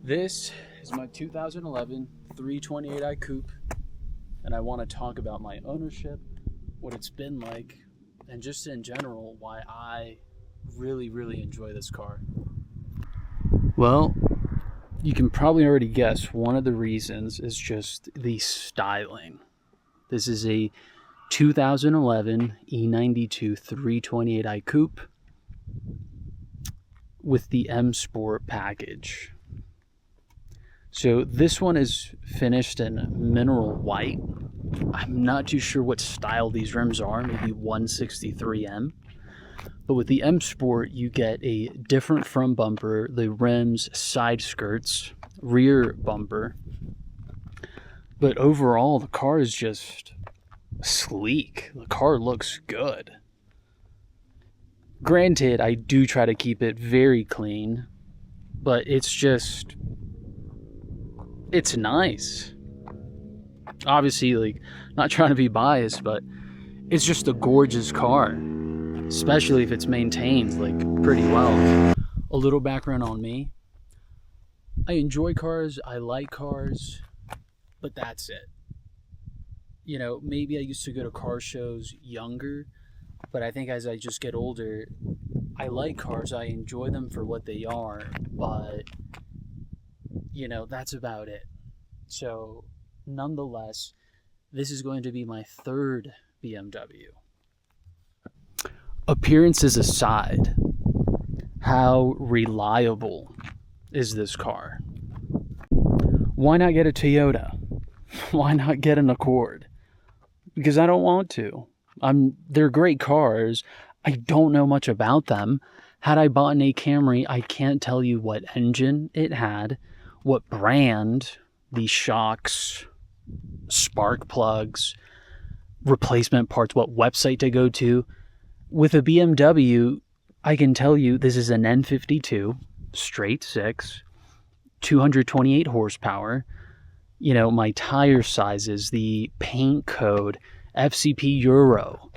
This is my 2011 328i coupe, and I want to talk about my ownership, what it's been like, and just in general why I really enjoy this car. Well, you can probably already guess one of the reasons is just the styling. This is a 2011 E92 328i coupe with the M Sport package. So this one is finished in mineral white. I'm not too sure what style these rims are, maybe 163M. But with the M Sport, you get a different front bumper, the rims, side skirts, rear bumper. But overall, the car is just sleek. The car looks good. Granted, I do try to keep it very clean, but it's nice. Obviously, not trying to be biased, but it's just a gorgeous car, especially if it's maintained, pretty well. A little background on me. I enjoy cars, I like cars, but that's it. You know, maybe I used to go to car shows younger, but I think as I just get older, I like cars, I enjoy them for what they are, but that's about it. So, nonetheless, this is going to be my third BMW. Appearances aside, how reliable is this car? Why not get a Toyota? Why not get an Accord? Because I don't want to. They're great cars. I don't know much about them. Had I bought a Camry, I can't tell you what engine it had, what brand, the shocks, spark plugs, replacement parts, what website to go to. With a BMW, I can tell you this is an N52, straight six, 228 horsepower. My tire sizes, the paint code, FCP Euro.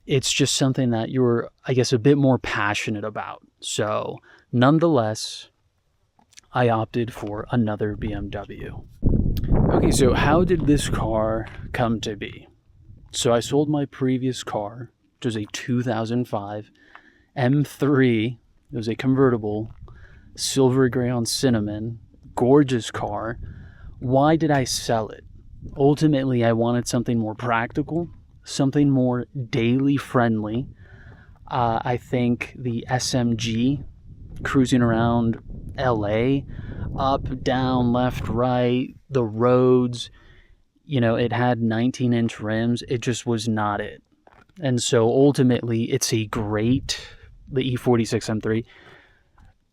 It's just something that you're, I guess, a bit more passionate about. So, nonetheless, I opted for another BMW. Okay, so how did this car come to be? So I sold my previous car, which was a 2005 M3. It was a convertible, silver gray on cinnamon, gorgeous car. Why did I sell it? Ultimately, I wanted something more practical, something more daily friendly. I think the SMG, cruising around LA, up, down, left, right, the roads, it had 19-inch rims. It just was not it. And so ultimately, it's the E46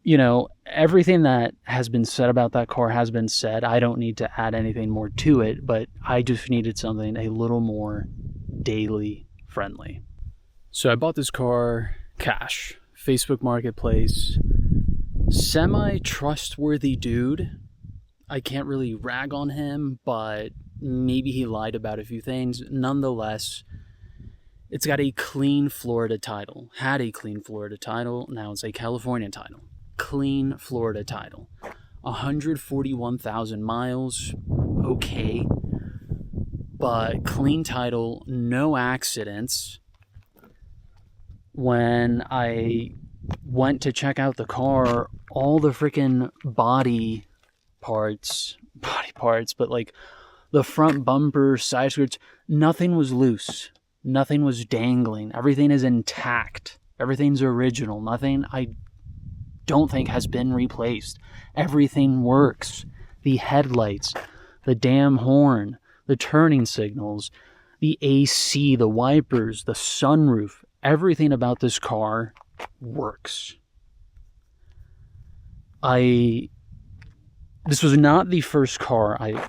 M3. Everything that has been said about that car has been said. I don't need to add anything more to it, but I just needed something a little more daily friendly. So I bought this car cash, Facebook Marketplace, semi-trustworthy dude. I can't really rag on him, but maybe he lied about a few things. Nonetheless, it's got a clean Florida title. Had a clean Florida title. Now it's a California title. Clean Florida title. 141,000 miles. Okay. But clean title, no accidents. When I went to check out the car, all the freaking body parts, but the front bumper, side skirts, nothing was loose. Nothing was dangling. Everything is intact. Everything's original. Nothing, I don't think, has been replaced. Everything works. The headlights, the damn horn, the turning signals, the AC, the wipers, the sunroof, everything about this car works. This was not the first car I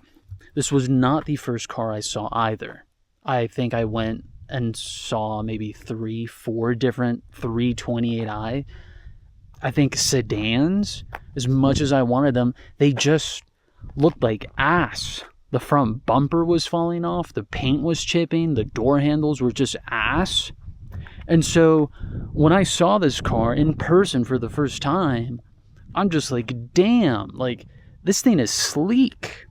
saw either. I think I went and saw maybe 3-4 different 328i. I think sedans, as much as I wanted them, they just looked like ass. The front bumper was falling off, the paint was chipping, the door handles were just ass. And so when I saw this car in person for the first time, I'm just like, damn, this thing is sleek.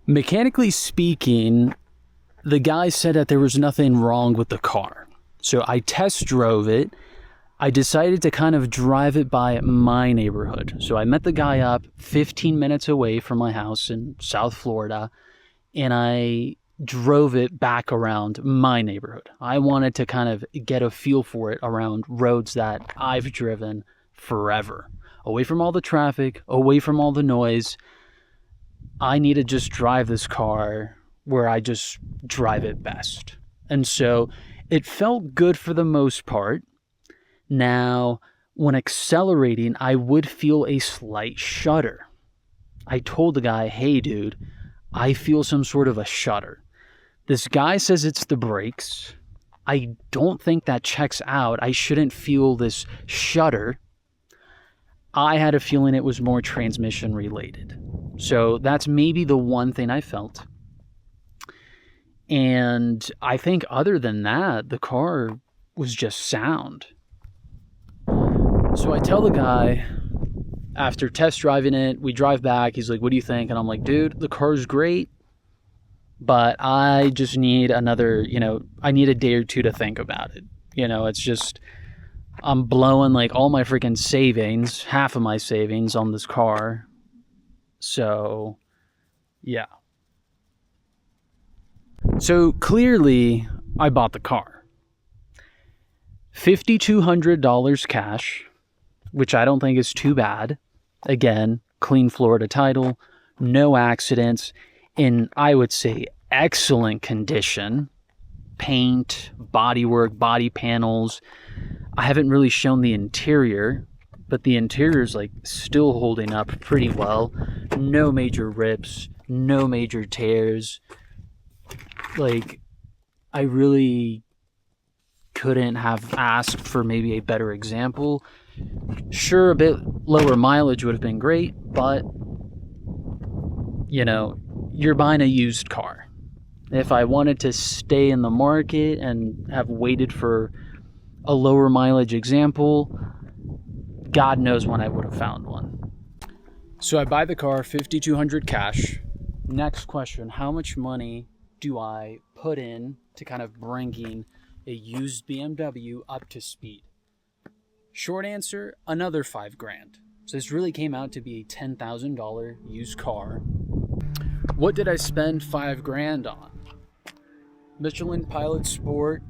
Mechanically speaking, the guy said that there was nothing wrong with the car. So I test drove it. I decided to kind of drive it by my neighborhood. So I met the guy up 15 minutes away from my house in South Florida, and I drove it back around my neighborhood. I wanted to kind of get a feel for it around roads that I've driven forever. Away from all the traffic, away from all the noise. I need to just drive this car where I just drive it best. And so it felt good for the most part. Now, when accelerating, I would feel a slight shudder. I told the guy, hey dude, I feel some sort of a shudder. This guy says it's the brakes. I don't think that checks out. I shouldn't feel this shudder. I had a feeling it was more transmission related. So that's maybe the one thing I felt. And I think other than that, the car was just sound. So I tell the guy, after test driving it, we drive back. He's like, what do you think? And I'm like, dude, the car's great, but I just need another, I need a day or two to think about it. It's just, I'm blowing like all my freaking savings, half of my savings on this car. So, yeah. So clearly, I bought the car. $5,200 cash, which I don't think is too bad. Again, clean Florida title, no accidents, in, I would say, excellent condition. Paint, bodywork, body panels. I haven't really shown the interior, but the interior is like still holding up pretty well. No major rips, no major tears. Like, I really couldn't have asked for maybe a better example. Sure, a bit lower mileage would have been great, but, you're buying a used car. If I wanted to stay in the market and have waited for a lower mileage example, God knows when I would have found one. So I buy the car, $5,200 cash. Next question, how much money do I put in to kind of bringing a used BMW up to speed? Short answer, another $5,000. So this really came out to be a $10,000 used car. What did I spend $5,000 on? Michelin Pilot Sport,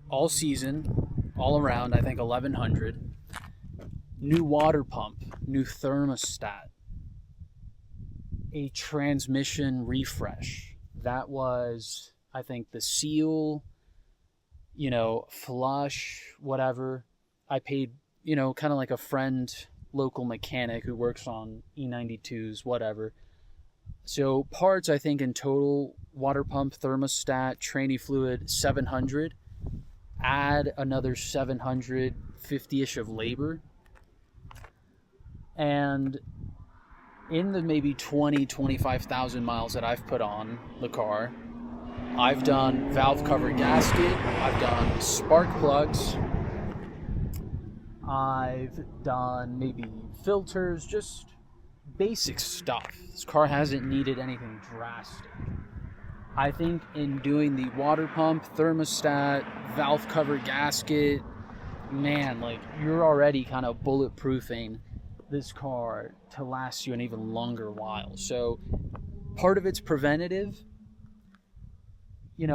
all season, all around, I think $1,100. New water pump, new thermostat, a transmission refresh. That was, I think, the seal, flush, whatever. I paid, kind of like a friend, local mechanic who works on E92s, whatever. So parts, I think in total, water pump, thermostat, tranny fluid, $700. Add another $750-ish of labor. And in the maybe 25,000 miles that I've put on the car, I've done valve cover gasket, I've done spark plugs, I've done maybe filters, just basic stuff. This car hasn't needed anything drastic. I think in doing the water pump, thermostat, valve cover gasket, man, like you're already kind of bulletproofing this car to last you an even longer while. So part of it's preventative.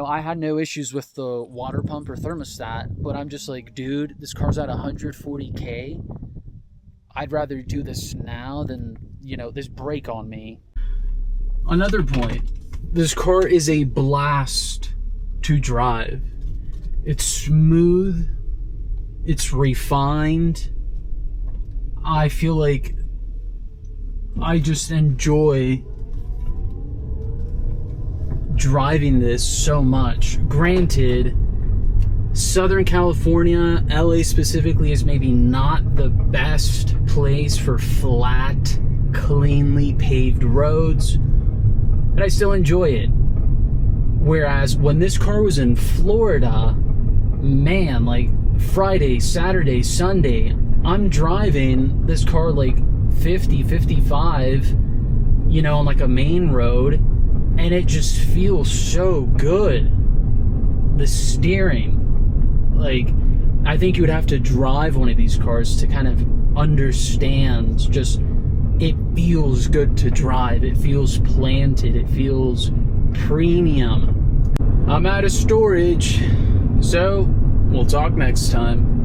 I had no issues with the water pump or thermostat, but I'm just like, dude, this car's at 140K. I'd rather do this now than, this break on me. Another point, this car is a blast to drive. It's smooth. It's refined. I feel like I just enjoy driving this so much. Granted, Southern California, LA specifically, is maybe not the best place for flat, cleanly paved roads, but I still enjoy it. Whereas when this car was in Florida, man, like Friday, Saturday, Sunday, I'm driving this car like 50, 55, you know, on like a main road, and it just feels so good. The steering, like, I think you would have to drive one of these cars to kind of understand just, it feels good to drive. It feels planted. It feels premium. I'm out of storage, so we'll talk next time.